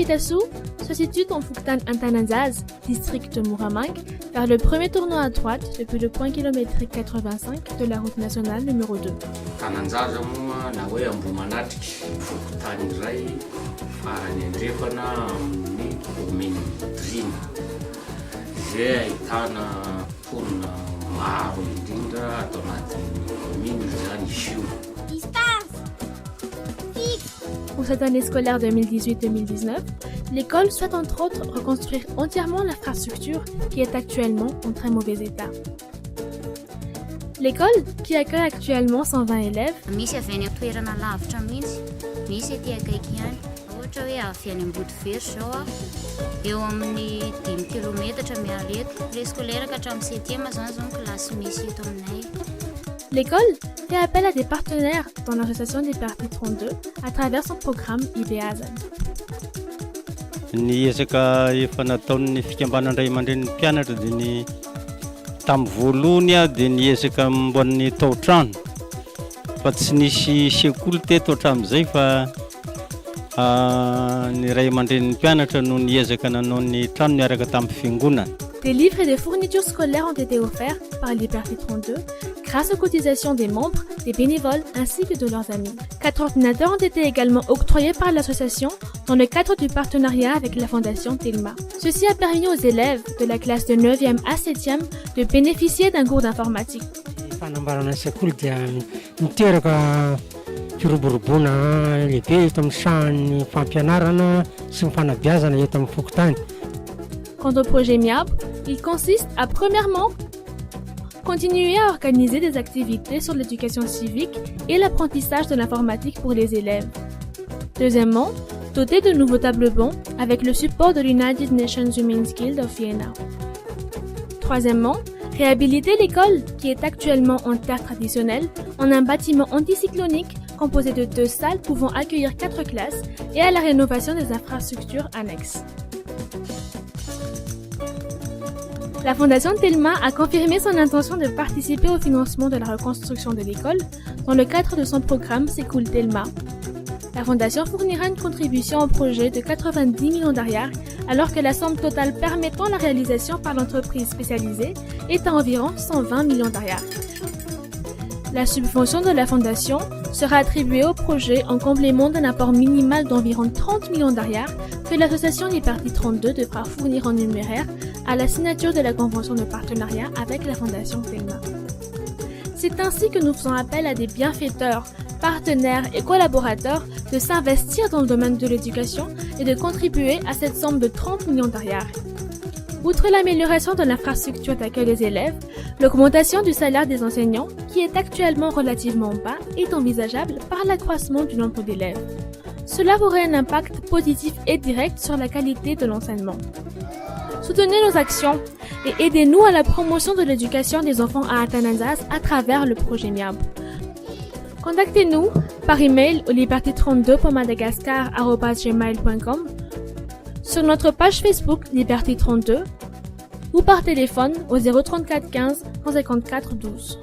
Pitassou se situe dans Fuktan Antananzaz, district de Muramang, vers le premier tournant à droite depuis le point kilométrique 85 de la route nationale numéro 2. Tananzaza moa na hoe Ambomanatriky Fuktan iray farany andrefana amin'ny commune Drina izay ahitana mponina maro indrindra atao anatin'ny commune izany izy io. Pour cette année scolaire 2018-2019, l'école souhaite entre autres reconstruire entièrement l'infrastructure qui est actuellement en très mauvais état. L'école, qui accueille actuellement 120 élèves, misy avy any toerana lavitra mihitsy, misy etỳ akaiky ihany. Ohatra hoe avy any Ambodivery zao eo amin'ny 10 kilometatra miala eto. Le scolaire ka hatramin'ny 7e zany zao ny classe misy eto aminay. L'école fait appel à des partenaires dans l'association des parties 32 à travers son programme IBAZAN. Ny ezaka efa nataon'ny fikambanana ray aman-dren'ny mpianatra dia ny tamin'ny voalohany dia ny ezaka mboan'ny tao-trano fa tsy nisy sekoly teto hatramin'izay fa ny ray aman-dren'ny mpianatra no niezaka nanao ny trano niaraka tamin'ny fiangonana. Des livres et des fournitures scolaires ont été offerts par l'IBERTY 32 grâce aux cotisations des membres, des bénévoles ainsi que de leurs amis. 4 ordinateurs ont été également octroyés par l'association dans le cadre du partenariat avec la fondation Telma. Ceci a permis aux élèves de la classe de 9e à 7e de bénéficier d'un cours d'informatique. Fanambarana sekoly dia miteraka firoborobona lehibe eto amin'ny sahan'ny fampianarana sy ny fanabeazana eto amin'ny Fokotany. Quant au projet MIAB, il consiste à premièrement continuer à organiser des activités sur l'éducation civique et l'apprentissage de l'informatique pour les élèves. Deuxièmement, doter de nouveaux tables-bancs avec le support de l'United Nations Women's Guild of Vienna. Troisièmement, réhabiliter l'école qui est actuellement en terre traditionnelle en un bâtiment anticyclonique composé de 2 salles pouvant accueillir 4 classes et à la rénovation des infrastructures annexes. La Fondation Telma a confirmé son intention de participer au financement de la reconstruction de l'école dans le cadre de son programme Secoul Telma. La Fondation fournira une contribution au projet de 90 millions d'ariars alors que la somme totale permettant la réalisation par l'entreprise spécialisée est à environ 120 millions d'ariars. La subvention de la Fondation sera attribuée au projet en complément d'un apport minimal d'environ 30 millions d'ariars que l'association Liberty 32 devra fournir en numéraire à la signature de la convention de partenariat avec la Fondation Telma. C'est ainsi que nous faisons appel à des bienfaiteurs, partenaires et collaborateurs de s'investir dans le domaine de l'éducation et de contribuer à cette somme de 30 millions d'ariars. Outre l'amélioration de l'infrastructure d'accueil des élèves, l'augmentation du salaire des enseignants, qui est actuellement relativement bas, est envisageable par l'accroissement du nombre d'élèves. Cela aurait un impact positif et direct sur la qualité de l'enseignement. Soutenez nos actions et aidez-nous à la promotion de l'éducation des enfants à Antananzas à travers le projet MIAB. Contactez-nous par email au liberty32.madagascar@gmail.com, sur notre page Facebook Liberty 32 ou par téléphone au 034 15 154 12.